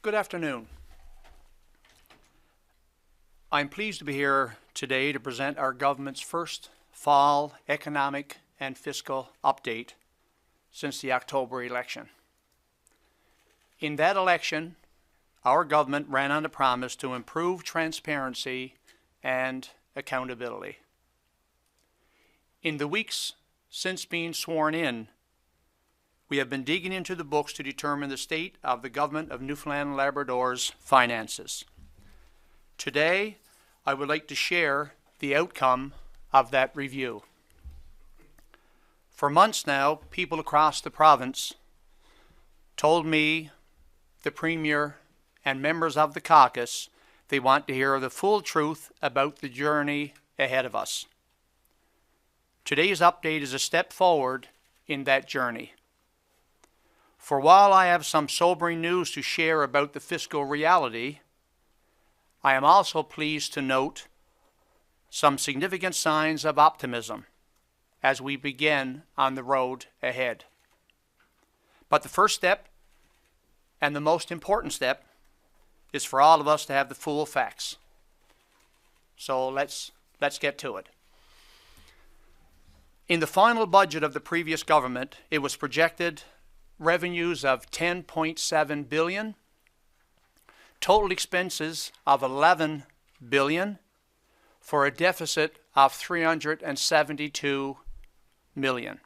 Good afternoon. I'm pleased to be here today to present our government's first fall economic and fiscal update since the October election. In that election, our government ran on the promise to improve transparency and accountability. In the weeks since being sworn in, we have been digging into the books to determine the state of the government of Newfoundland and Labrador's finances. Today, I would like to share the outcome of that review. For months now, people across the province told me, the Premier, and members of the caucus they want to hear the full truth about the journey ahead of us. Today's update is a step forward in that journey. For while I have some sobering news to share about the fiscal reality, I am also pleased to note some significant signs of optimism as we begin on the road ahead. But the first step, and the most important step, is for all of us to have the full facts. So let's get to it. In the final budget of the previous government, it was projected revenues of $10.7 billion, total expenses of $11 billion, for a deficit of $372 million.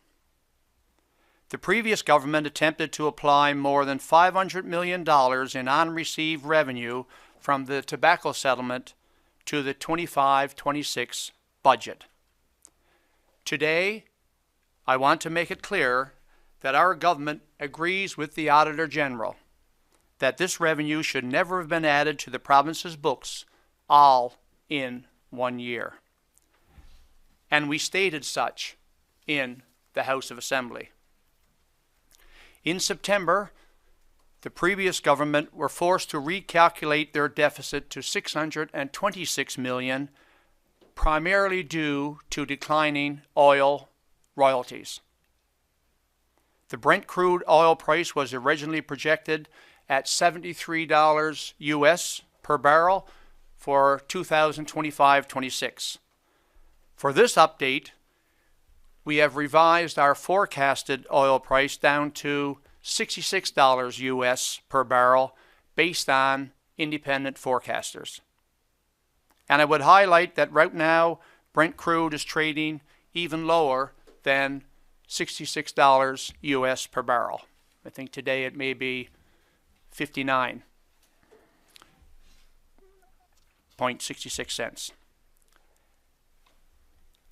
The previous government attempted to apply more than $500 million in unreceived revenue from the tobacco settlement to the 25-26 budget. Today, I want to make it clear that our government agrees with the Auditor General that this revenue should never have been added to the province's books all in 1 year. And we stated such in the House of Assembly. In September, the previous government were forced to recalculate their deficit to $626 million, primarily due to declining oil royalties. The Brent crude oil price was originally projected at $73 US per barrel for 2025-26. For this update, we have revised our forecasted oil price down to $66 US per barrel based on independent forecasters. And I would highlight that right now, Brent crude is trading even lower than $66 US per barrel. I think today it may be 59.66 cents.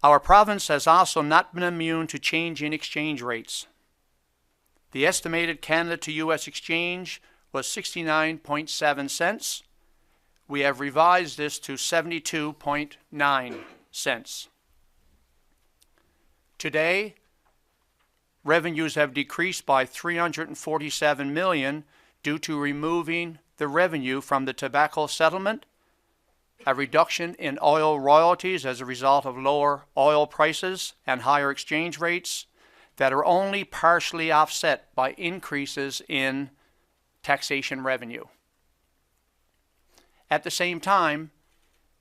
Our province has also not been immune to change in exchange rates. The estimated Canada to US exchange was 69.7 cents. We have revised this to 72.9 cents. Today, revenues have decreased by $347 million due to removing the revenue from the tobacco settlement, a reduction in oil royalties as a result of lower oil prices and higher exchange rates that are only partially offset by increases in taxation revenue. At the same time,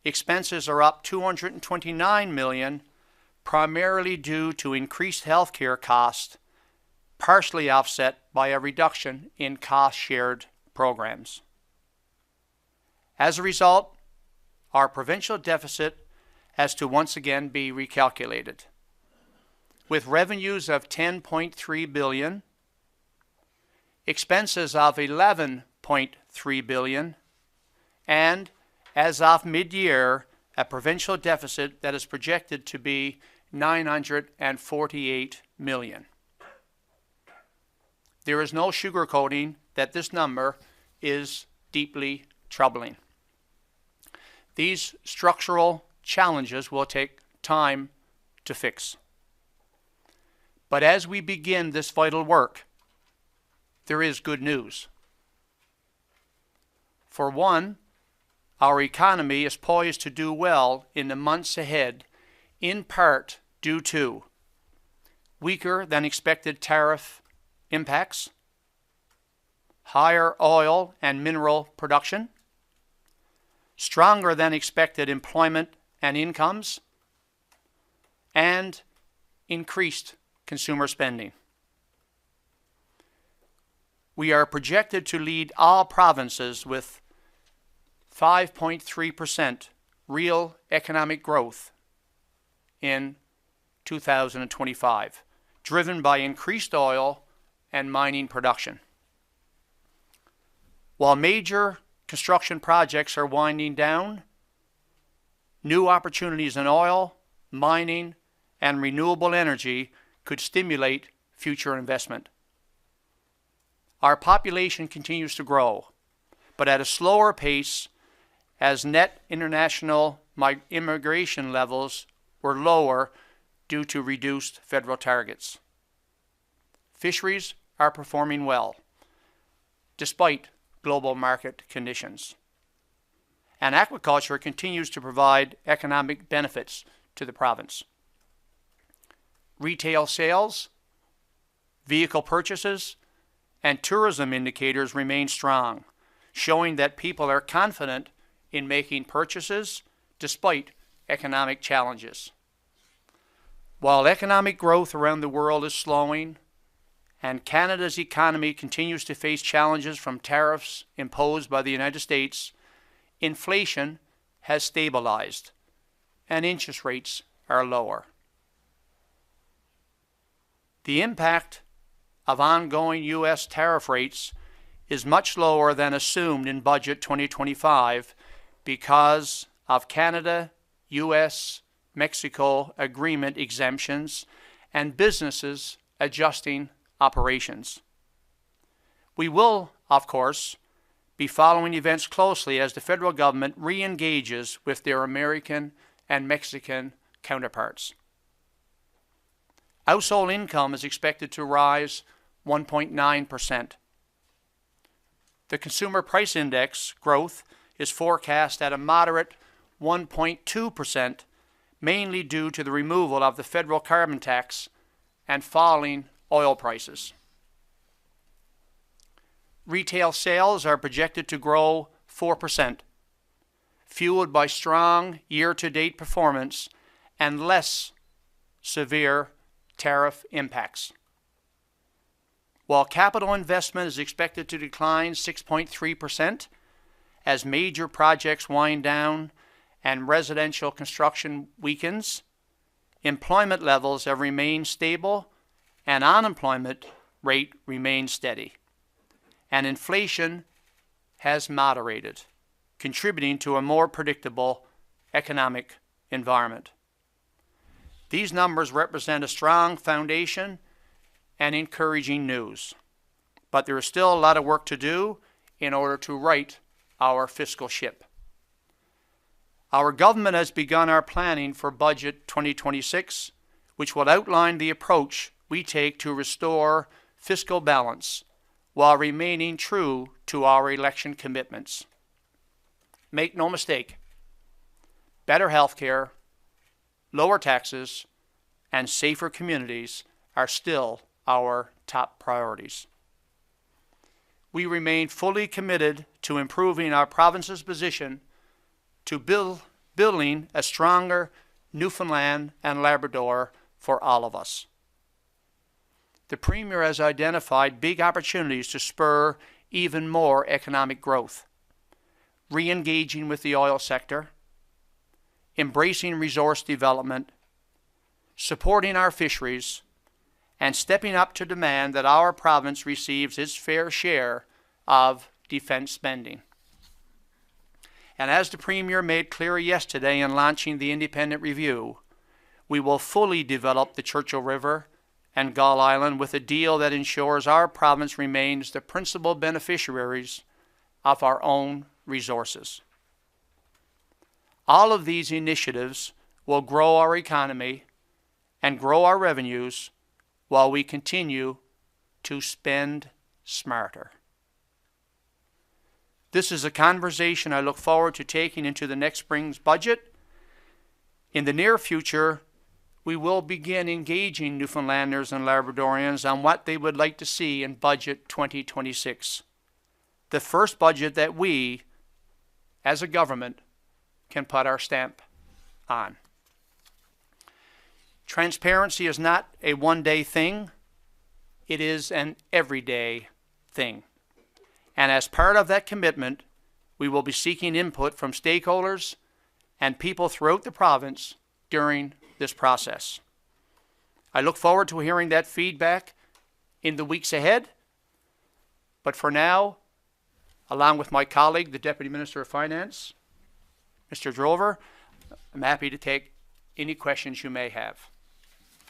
expenses are up $229 million, primarily due to increased healthcare costs, partially offset by a reduction in cost-shared programs. As a result, our provincial deficit has to once again be recalculated. With revenues of $10.3 billion, expenses of $11.3 billion, and, as of mid-year, a provincial deficit that is projected to be $948 million. There is no sugarcoating that this number is deeply troubling. These structural challenges will take time to fix. But as we begin this vital work, there is good news. For one, our economy is poised to do well in the months ahead, in part due to weaker than expected tariff impacts, higher oil and mineral production, stronger than expected employment and incomes, and increased consumer spending. We are projected to lead all provinces with 5.3% real economic growth in 2025, driven by increased oil and mining production. While major construction projects are winding down, new opportunities in oil, mining, and renewable energy could stimulate future investment. Our population continues to grow, but at a slower pace as net international immigration levels were lower due to reduced federal targets. Fisheries are performing well, despite global market conditions. And aquaculture continues to provide economic benefits to the province. Retail sales, vehicle purchases, and tourism indicators remain strong, showing that people are confident in making purchases despite economic challenges. While economic growth around the world is slowing, and Canada's economy continues to face challenges from tariffs imposed by the United States, inflation has stabilized and interest rates are lower. The impact of ongoing U.S. tariff rates is much lower than assumed in Budget 2025 because of Canada, U.S., Mexico agreement exemptions and businesses adjusting operations. We will, of course, be following events closely as the federal government re-engages with their American and Mexican counterparts. Household income is expected to rise 1.9%. The Consumer Price Index growth is forecast at a moderate 1.2%, mainly due to the removal of the federal carbon tax and falling oil prices. Retail sales are projected to grow 4%, fueled by strong year-to-date performance and less severe tariff impacts. While capital investment is expected to decline 6.3% as major projects wind down and residential construction weakens, employment levels have remained stable and unemployment rate remains steady, and inflation has moderated, contributing to a more predictable economic environment. These numbers represent a strong foundation and encouraging news, but there is still a lot of work to do in order to right our fiscal ship. Our government has begun our planning for Budget 2026, which will outline the approach we take to restore fiscal balance while remaining true to our election commitments. Make no mistake, better health care, lower taxes, and safer communities are still our top priorities. We remain fully committed to improving our province's position to building a stronger Newfoundland and Labrador for all of us. The Premier has identified big opportunities to spur even more economic growth, re-engaging with the oil sector, embracing resource development, supporting our fisheries, and stepping up to demand that our province receives its fair share of defense spending. And as the Premier made clear yesterday in launching the independent review, we will fully develop the Churchill River and Gull Island with a deal that ensures our province remains the principal beneficiaries of our own resources. All of these initiatives will grow our economy and grow our revenues while we continue to spend smarter. This is a conversation I look forward to taking into the next spring's budget. In the near future, we will begin engaging Newfoundlanders and Labradorians on what they would like to see in Budget 2026. the first budget that we, as a government, can put our stamp on. Transparency is not a one-day thing. It is an everyday thing. And as part of that commitment, we will be seeking input from stakeholders and people throughout the province during this process. I look forward to hearing that feedback in the weeks ahead. But for now, along with my colleague, the Deputy Minister of Finance, Mr. Drover, I'm happy to take any questions you may have.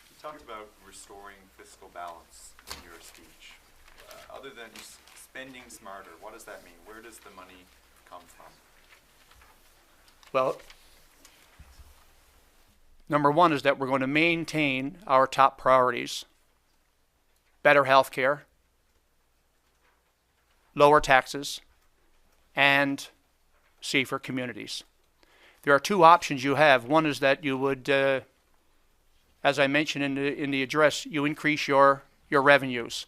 You talked about restoring fiscal balance in your speech. Other than spending smarter, what does that mean? Where does the money come from? Well, number one is that we're going to maintain our top priorities: better health care, lower taxes, and safer communities. There are two options you have. One is that you would, as I mentioned in the address, you increase your revenues.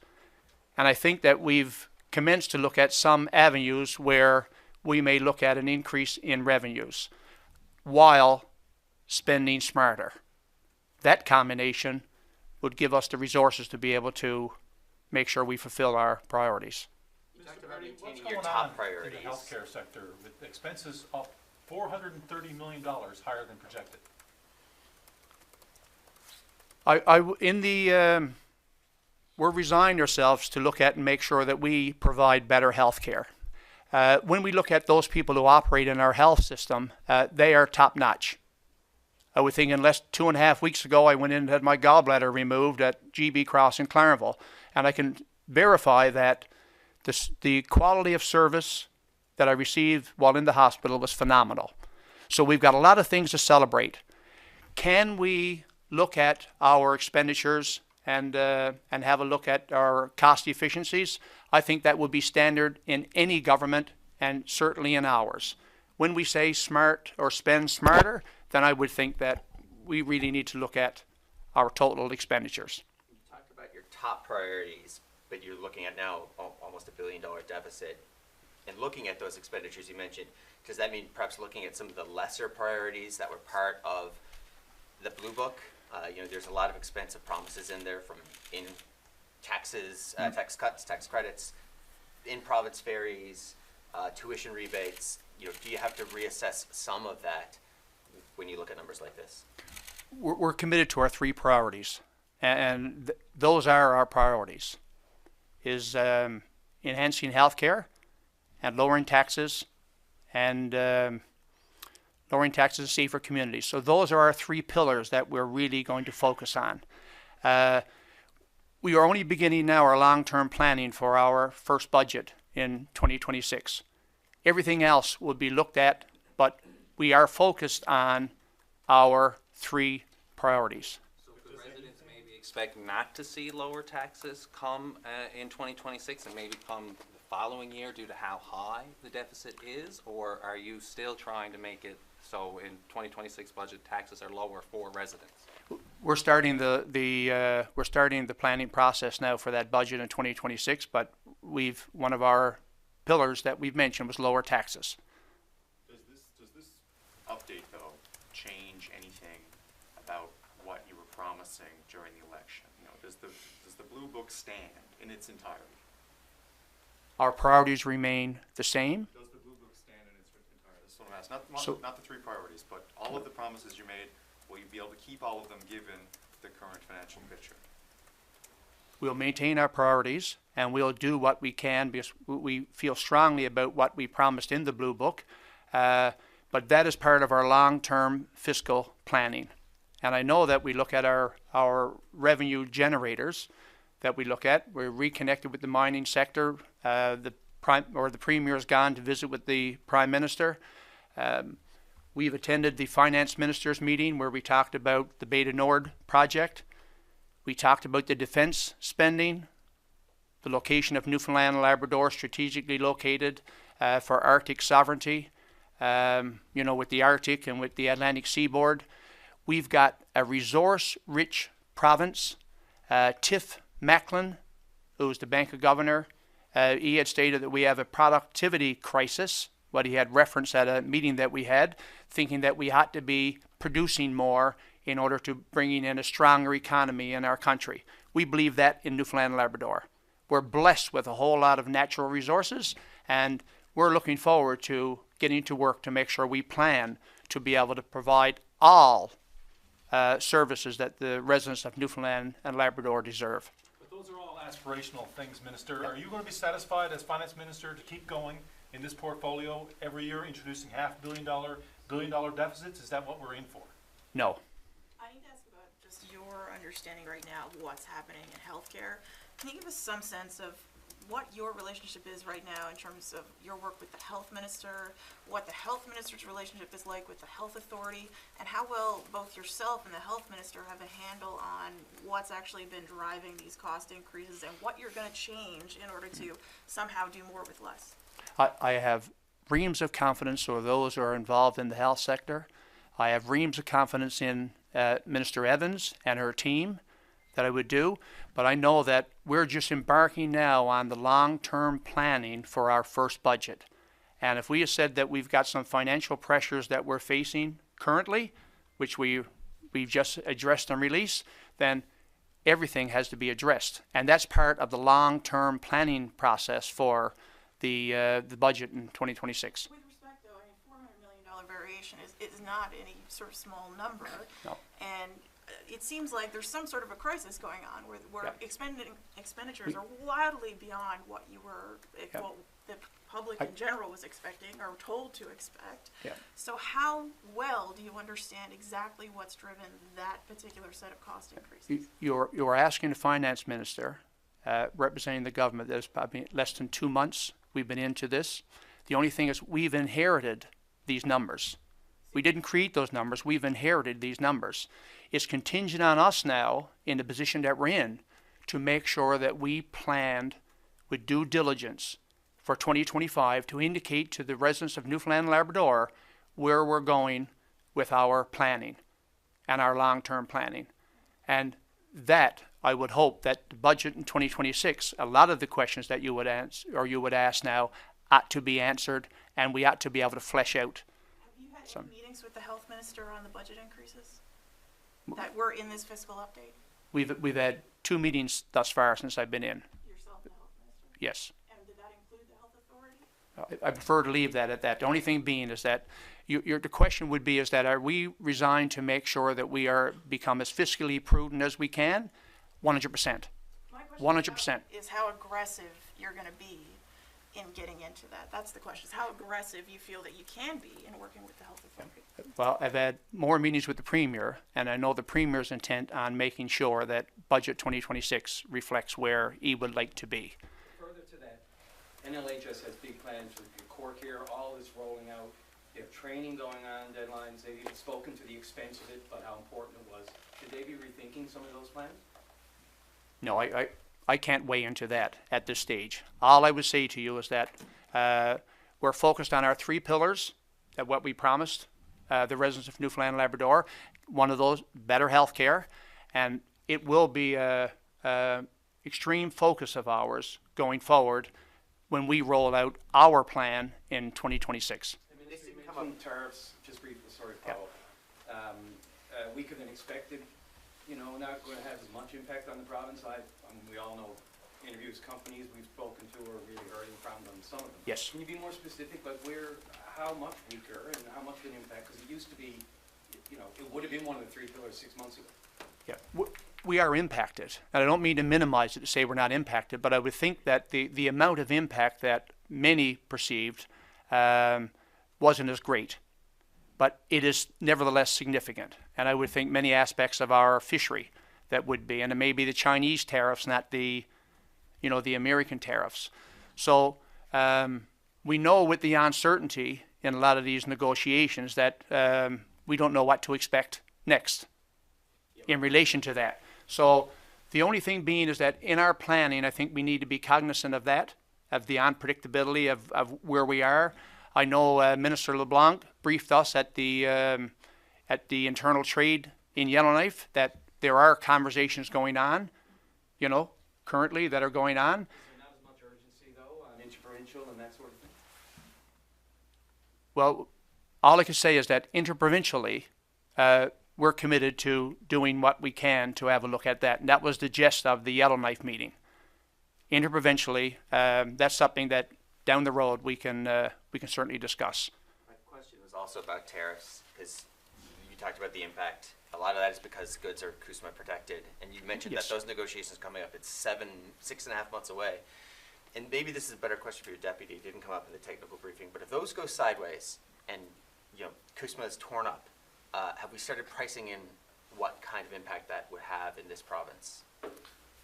And I think that we've commenced to look at some avenues where we may look at an increase in revenues while spending smarter. That combination would give us the resources to be able to make sure we fulfill our priorities. You talked about maintaining your top priorities. In the healthcare sector, with expenses up $430 million higher than projected. We're resigning ourselves to look at and make sure that we provide better health care. When we look at those people who operate in our health system, they are top notch. I would think unless 2.5 weeks ago I went in and had my gallbladder removed at GB Cross in Clarendon, and I can verify that the quality of service that I received while in the hospital was phenomenal. So we've got a lot of things to celebrate. Can we look at our expenditures and have a look at our cost efficiencies? I think that would be standard in any government and certainly in ours. When we say smart or spend smarter, then I would think that we really need to look at our total expenditures. You talked about your top priorities, but you're looking at now almost $1 billion deficit. And looking at those expenditures you mentioned, does that mean perhaps looking at some of the lesser priorities that were part of the Blue Book? There's a lot of expensive promises in there in taxes, tax cuts, tax credits, in-province ferries, tuition rebates. Do you have to reassess some of that when you look at numbers like this? We're committed to our three priorities, and those are our priorities: is enhancing health care and lowering taxes and safer communities. So those are our three pillars that we're really going to focus on. We are only beginning now our long-term planning for our first budget in 2026. Everything else will be looked at, but we are focused on our three priorities. So could residents maybe expect not to see lower taxes come in 2026 and maybe come the following year due to how high the deficit is? Or are you still trying to make it so in 2026 budget taxes are lower for residents? We're starting the planning process now for that budget in 2026, but one of our pillars that we've mentioned was lower taxes. Does this update though change anything about what you were promising during the election? Does the Blue Book stand in its entirety? Our priorities remain the same. Does the Blue Book stand in its entirety? That's what I'm asking. Not the three priorities, but all of the promises you made. Will you be able to keep all of them given the current financial picture? We'll maintain our priorities and we'll do what we can because we feel strongly about what we promised in the Blue Book. But that is part of our long-term fiscal planning. And I know that we look at our revenue generators that we look at. We're reconnected with the mining sector. The Premier's gone to visit with the Prime Minister. We've attended the Finance Minister's meeting where we talked about the Beta Nord project. We talked about the defense spending, the location of Newfoundland and Labrador strategically located for Arctic sovereignty, with the Arctic and with the Atlantic seaboard. We've got a resource-rich province. Tiff Macklin, who's the Bank of Governor, he had stated that we have a productivity crisis, what he had referenced at a meeting that we had, thinking that we had to be producing more in order to bringing in a stronger economy in our country. We believe that in Newfoundland and Labrador. We're blessed with a whole lot of natural resources, and we're looking forward to getting to work to make sure we plan to be able to provide all services that the residents of Newfoundland and Labrador deserve. But those are all aspirational things, Minister. Are you going to be satisfied as Finance Minister to keep going in this portfolio every year, introducing $500 million deficits? Is that what we're in for? No. I need to ask about just your understanding right now of what's happening in healthcare. Can you give us some sense of what your relationship is right now in terms of your work with the health minister, what the health minister's relationship is like with the health authority, and how well both yourself and the health minister have a handle on what's actually been driving these cost increases and what you're going to change in order to somehow do more with less? I have reams of confidence for those who are involved in the health sector. I have reams of confidence in Minister Evans and her team that I would do, but I know that we're just embarking now on the long-term planning for our first budget. And if we have said that we've got some financial pressures that we're facing currently, which we've just addressed and released, then everything has to be addressed. And that's part of the long-term planning process for the budget in 2026. With respect, though, I mean, $400 million variation is not any sort of small number. No. And it seems like there's some sort of a crisis going on where Yeah. expenditures are wildly beyond what you were, what the public in general was expecting or told to expect. Yeah. So how well do you understand exactly what's driven that particular set of cost increases? You're asking the finance minister, representing the government, that is probably less than 2 months we've been into this. The only thing is we've inherited these numbers. We didn't create those numbers, we've inherited these numbers. It's contingent on us now, in the position that we're in, to make sure that we planned with due diligence for 2025 to indicate to the residents of Newfoundland and Labrador where we're going with our planning and our long-term planning. And that, I would hope that the budget in 2026, a lot of the questions that you would answer or you would ask now ought to be answered, and we ought to be able to flesh out. Have you had any meetings with the health minister on the budget increases that were in this fiscal update? We've had 2 meetings thus far since I've been in. Yourself and the health minister? Yes. And did that include the health authority? I prefer to leave that at that. The only thing being is that the question would be is that are we resigned to make sure that we are become as fiscally prudent as we can? 100%. My question 100%. is how aggressive you're going to be in getting into that. That's the question, is how aggressive you feel that you can be in working with the health authority. Well, I've had more meetings with the Premier, and I know the Premier's intent on making sure that Budget 2026 reflects where he would like to be. Further to that, NLHS has big plans for your core care, all is rolling out. They have training going on, deadlines. They've even spoken to the expense of it, but how important it was. Should they be rethinking some of those plans? No, I can't weigh into that at this stage. All I would say to you is that we're focused on our 3 pillars, that what we promised the residents of Newfoundland and Labrador. One of those, better health care, and it will be a extreme focus of ours going forward when we roll out our plan in 2026. This didn't come Mentioned tariffs, just briefly, sorry, Paul. Weaker than expected, not going to have as much impact on the province. We all know interviews companies we've spoken to are really hurting from them, some of them. Yes. Can you be more specific, like how much weaker and how much of an impact? Because it used to be, it would have been one of the 3 pillars 6 months ago. Yeah, we are impacted, and I don't mean to minimize it to say we're not impacted, but I would think that the amount of impact that many perceived wasn't as great, but it is nevertheless significant, and I would think many aspects of our fishery that would be, and it may be the Chinese tariffs, not the American tariffs. So we know with the uncertainty in a lot of these negotiations that we don't know what to expect next in relation to that. So the only thing being is that in our planning, I think we need to be cognizant of that, of the unpredictability of where we are. I know Minister LeBlanc briefed us at the internal trade in Yellowknife that there are conversations going on, currently that are going on. Is there not as much urgency, though? interprovincial and that sort of thing? Well, all I can say is that interprovincially, we're committed to doing what we can to have a look at that. And that was the gist of the Yellowknife meeting. Interprovincially, that's something that down the road we can certainly discuss. My question was also about tariffs, because you talked about the impact. A lot of that is because goods are CUSMA protected, and you mentioned Yes. that those negotiations coming up, it's 6.5 months away. And maybe this is a better question for your deputy, it didn't come up in the technical briefing, but if those go sideways and, you know, CUSMA is torn up, have we started pricing in what kind of impact that would have in this province?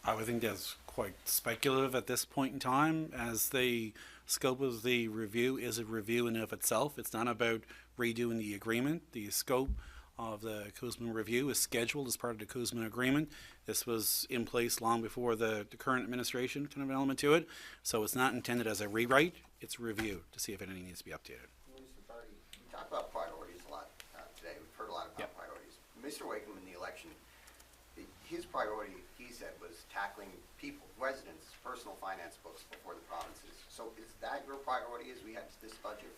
I would think that's quite speculative at this point in time, as the scope of the review is a review in and of itself. It's not about redoing the agreement. The scope of the CUSMA review is scheduled as part of the CUSMA agreement. This was in place long before the current administration kind of element to it. So it's not intended as a rewrite, it's a review to see if anything needs to be updated. Mr. Pardy, we talked about priorities a lot today. We've heard a lot about priorities. Mr. Wakeham in the election, his priority, he said, was tackling people, residents, personal finance books before the provinces. So is that your priority as we head to this budget?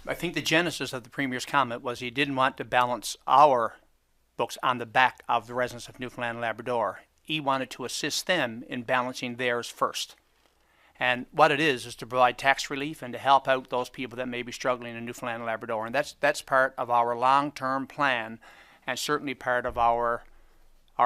I think the genesis of the Premier's comment was he didn't want to balance our books on the back of the residents of Newfoundland and Labrador. He wanted to assist them in balancing theirs first. And what it is to provide tax relief and to help out those people that may be struggling in Newfoundland and Labrador. And that's part of our long-term plan, and certainly part of our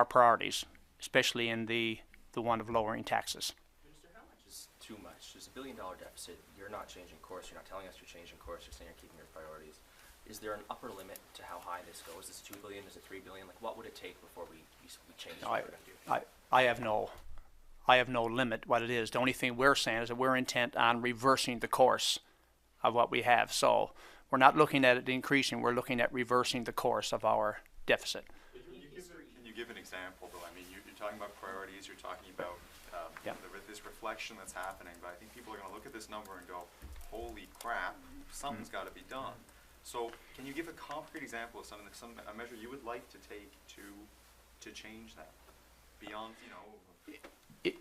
priorities, especially in the one of lowering taxes. Minister, how much is too much? There's $1 billion deficit. You're not changing course. You're not telling us you're changing course. You're saying you're keeping your priorities. Is there an upper limit to how high this goes? Is it $2 billion? Is it $3 billion? Like, what would it take before we change what we're going to do? I have no limit what it is. The only thing we're saying is that we're intent on reversing the course of what we have. So we're not looking at it increasing. We're looking at reversing the course of our deficit. Can you give an example, though? I mean, you're talking about priorities, you're talking about this reflection that's happening, but I think people are going to look at this number and go, holy crap, something's got to be done. So can you give a concrete example of a measure you would like to take to change that beyond, you know?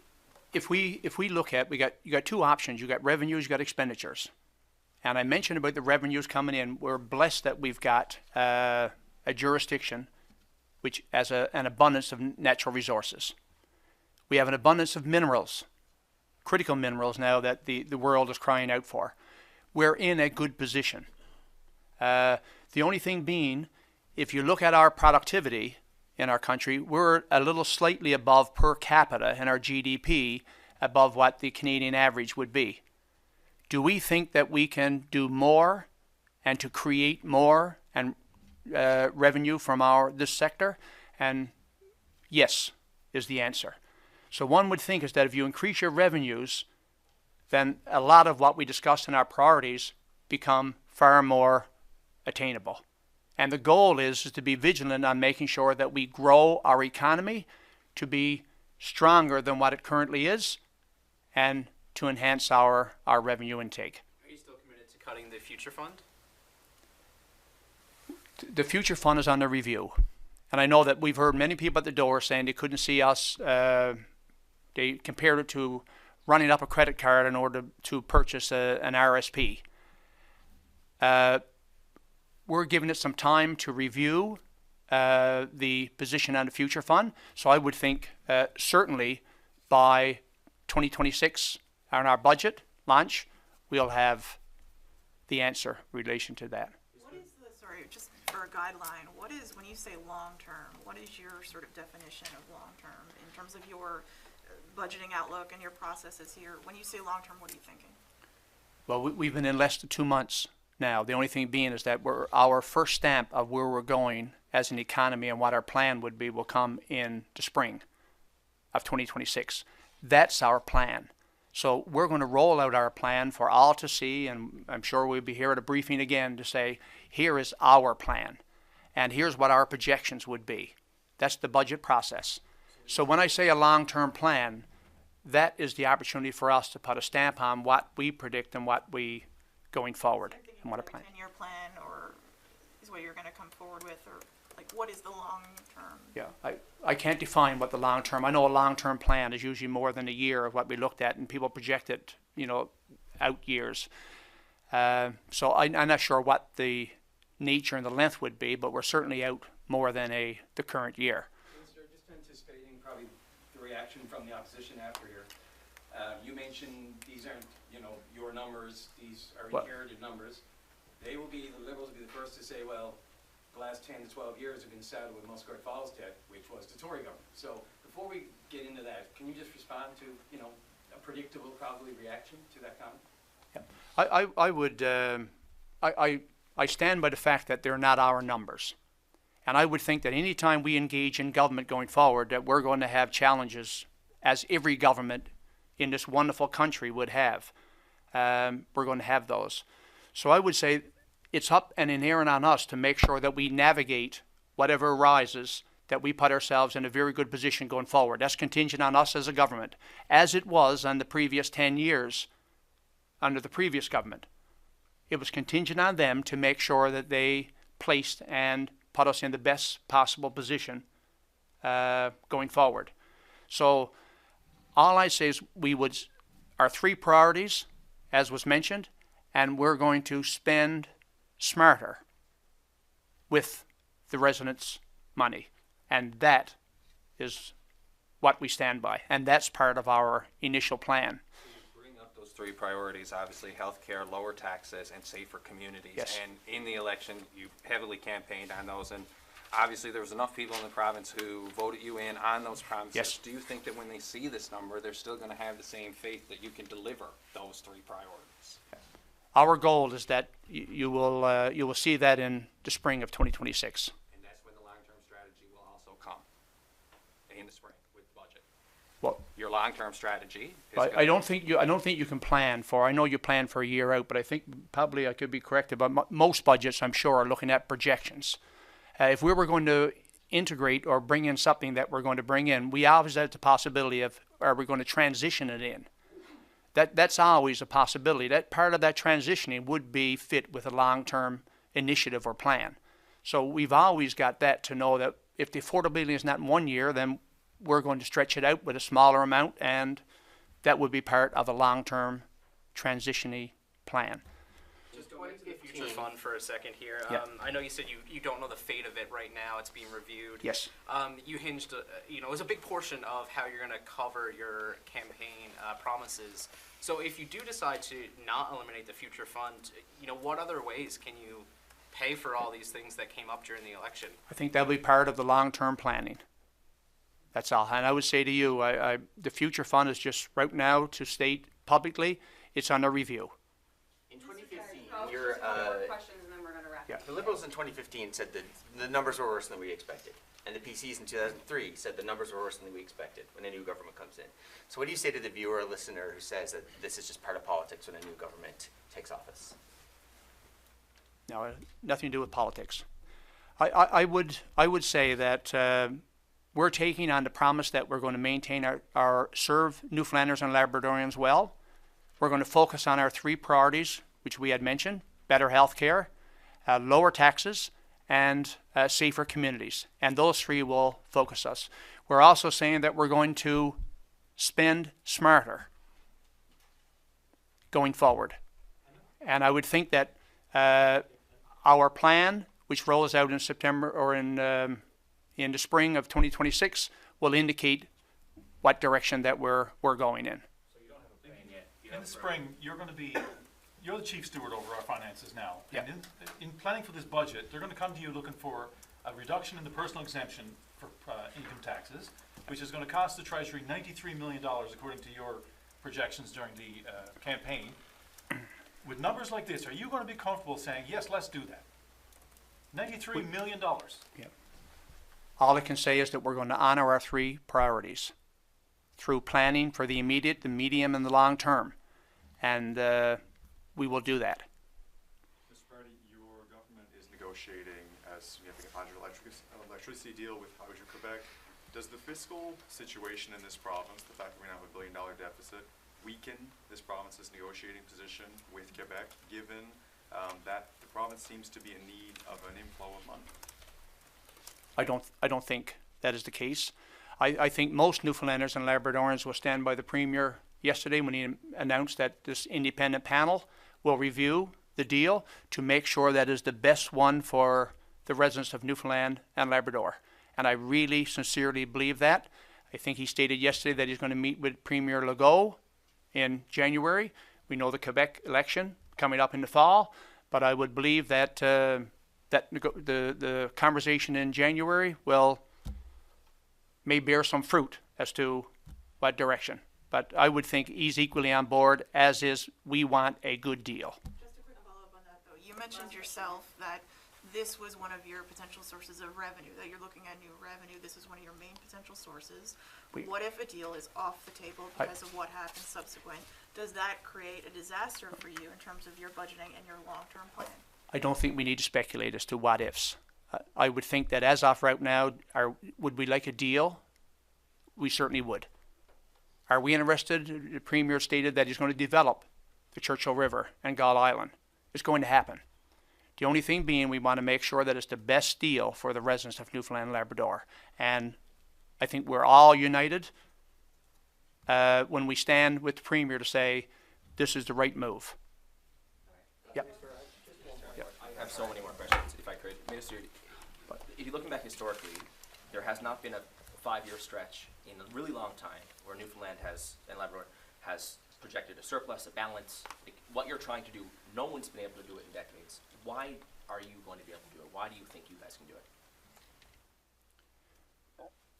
If we look at, you got two options. You got revenues, you got expenditures. And I mentioned about the revenues coming in. We're blessed that we've got a jurisdiction which has an abundance of natural resources. We have an abundance of minerals, critical minerals now that the world is crying out for. We're in a good position. The only thing being, if you look at our productivity in our country, we're a little slightly above per capita in our GDP, above what the Canadian average would be. Do we think that we can do more and to create more and revenue from this sector? And yes is the answer. So one would think is that if you increase your revenues, then a lot of what we discussed in our priorities become far more attainable. And the goal is to be vigilant on making sure that we grow our economy to be stronger than what it currently is and to enhance our revenue intake. Are you still committed to cutting the future fund? The future fund is under review. And I know that we've heard many people at the door saying they couldn't see us. They compared it to running up a credit card in order to purchase an RSP. We're giving it some time to review the position on the future fund. So I would think certainly by 2026 on our budget launch, we'll have the answer in relation to that. What is sorry, just for a guideline, what is, when you say long-term, what is your sort of definition of long-term in terms of your budgeting outlook and your processes here? When you say long-term, what are you thinking? Well, we've been in less than 2 months now. The only thing being is that our first stamp of where we're going as an economy and what our plan would be will come in the spring of 2026. That's our plan. So we're going to roll out our plan for all to see, and I'm sure we'll be here at a briefing again to say, here is our plan, and here's what our projections would be. That's the budget process. So when I say a long-term plan, that is the opportunity for us to put a stamp on what we predict and what we going forward and what a plan. 10-year plan, or is what you're going to come forward with, or Like, what is the long-term? Yeah, I can't define what the long-term, I know a long-term plan is usually more than a year of what we looked at, and people project it, you know, out years. So I'm not sure what the nature and the length would be, but we're certainly out more than the current year. Minister, just anticipating probably the reaction from the opposition after here. You mentioned these aren't, you know, your numbers, these are inherited numbers. They will be, the Liberals will be the first to say, well, the last 10 to 12 years have been saddled with Musqueam Falls debt, which was the Tory government. So before we get into that, can you just respond to, you know, a predictable probably reaction to that comment? Yeah. I would, I stand by the fact that they're not our numbers. And I would think that any time we engage in government going forward, that we're going to have challenges, as every government in this wonderful country would have. We're going to have those. So I would say it's up and inherent on us to make sure that we navigate whatever arises, that we put ourselves in a very good position going forward. That's contingent on us as a government, as it was on the previous 10 years under the previous government. It was contingent on them to make sure that they placed and put us in the best possible position going forward. So all I say is our three priorities, as was mentioned, and we're going to spend smarter with the residents' money. And that is what we stand by. And that's part of our initial plan. Bring up those three priorities, obviously healthcare, lower taxes, and safer communities. Yes. And in the election, you heavily campaigned on those. And obviously there was enough people in the province who voted you in on those promises. Yes. Do you think that when they see this number, they're still going to have the same faith that you can deliver those three priorities? Our goal is that you will see that in the spring of 2026. And that's when the long-term strategy will also come, in the spring with the budget. Well, Your long-term strategy is I don't think you can plan for. I know you plan for a year out, but I think probably I could be corrected. But most budgets, I'm sure, are looking at projections. If we were going to integrate or bring in something that we're going to bring in, we always have the possibility of, are we going to transition it in? That's always a possibility. That part of that transitioning would be fit with a long-term initiative or plan. So we've always got that to know that if the affordability is not in 1 year, then we're going to stretch it out with a smaller amount, and that would be part of a long-term transitioning plan. Just going into the future fund for a second here. Yeah. I know you said you don't know the fate of it right now. It's being reviewed. Yes. You hinged, it was a big portion of how you're going to cover your campaign promises. So if you do decide to not eliminate the future fund, what other ways can you pay for all these things that came up during the election? I think that'll be part of the long-term planning. That's all. And I would say to you, the future fund is just right now to state publicly, it's under review. In 2015, Just one more question and then we're going to wrap. Yeah. the Liberals in 2015 said that the numbers were worse than we expected. And the PCs in 2003 said the numbers were worse than we expected when a new government comes in. So what do you say to the viewer or listener who says that this is just part of politics when a new government takes office? No, nothing to do with politics. I would say that we're taking on the promise that we're going to maintain our serve Newfoundlanders and Labradorians well. We're going to focus on our three priorities, which we had mentioned: better health care, lower taxes, and safer communities. And those three will focus us. We're also saying that we're going to spend smarter going forward. And I would think that our plan, which rolls out in September or in the spring of 2026, will indicate what direction that we're going in. So you don't have a plan yet. In the spring, you're the chief steward over our finances now. Yeah. And in planning for this budget, they're going to come to you looking for a reduction in the personal exemption for income taxes, which is going to cost the Treasury $93 million, according to your projections during the campaign. With numbers like this, are you going to be comfortable saying, yes, let's do that? $93 million. Yeah. All I can say is that we're going to honor our three priorities through planning for the immediate, the medium, and the long term. And we will do that. Mr. Pardy, your government is negotiating a significant hydroelectricity deal with Hydro-Quebec. Does the fiscal situation in this province, the fact that we now have $1 billion deficit, weaken this province's negotiating position with Quebec, given that the province seems to be in need of an inflow of money? I don't think that is the case. I think most Newfoundlanders and Labradorians will stand by the Premier yesterday when he announced that this independent panel will review the deal to make sure that is the best one for the residents of Newfoundland and Labrador. And I really sincerely believe that. I think he stated yesterday that he's going to meet with Premier Legault in January. We know the Quebec election coming up in the fall, but I would believe that the conversation in January may bear some fruit as to what direction. But I would think he's equally on board, as is we want a good deal. Just a quick follow-up on that, though. You mentioned yourself that this was one of your potential sources of revenue, that you're looking at new revenue. This is one of your main potential sources. What if a deal is off the table because of what happens subsequent? Does that create a disaster for you in terms of your budgeting and your long-term plan? I don't think we need to speculate as to what ifs. I would think that as of right now, would we like a deal? We certainly would. Are we interested? The Premier stated that he's going to develop the Churchill River and Gull Island. It's going to happen. The only thing being, we want to make sure that it's the best deal for the residents of Newfoundland and Labrador. And I think we're all united when we stand with the Premier to say this is the right move. Yep. I have so many more questions, if I could. Minister, if you're looking back historically, there has not been a 5-year stretch in a really long time where Newfoundland and Labrador has projected a surplus, a balance. Like, what you're trying to do, no one's been able to do it in decades. Why are you going to be able to do it? Why do you think you guys can do it?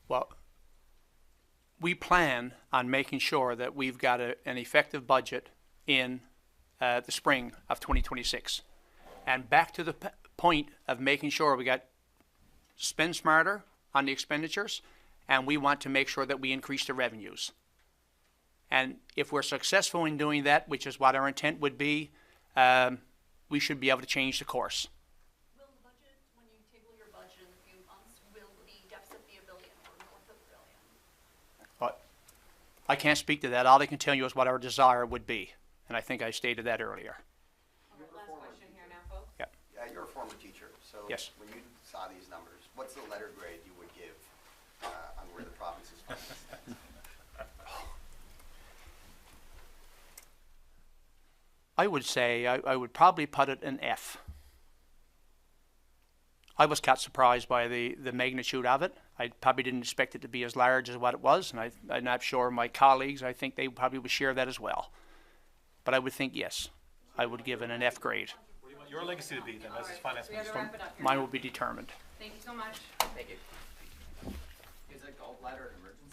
Well, we plan on making sure that we've got an effective budget in the spring of 2026. And back to the point of making sure we got spend smarter on the expenditures, and we want to make sure that we increase the revenues. And if we're successful in doing that, which is what our intent would be, we should be able to change the course. Will the budget, when you table your budget in a few months, will the deficit be $1 billion or north of $1 billion? I can't speak to that. All I can tell you is what our desire would be. And I think I stated that earlier. Okay, last question here now, folks. Yep. You're a former teacher, so Yes. when you saw these numbers, what's the letter grade you would give on where the province is funding? I would say I would probably put it an F. I was quite surprised by the magnitude of it. I probably didn't expect it to be as large as what it was, and I'm not sure my colleagues, I think they probably would share that as well. But I would think, yes, I would give it an F grade. What do you want your legacy to be then, as finance We have to minister? wrap it up here. Mine will be determined. Thank you so much. Thank you. Is a gallbladder an emergency?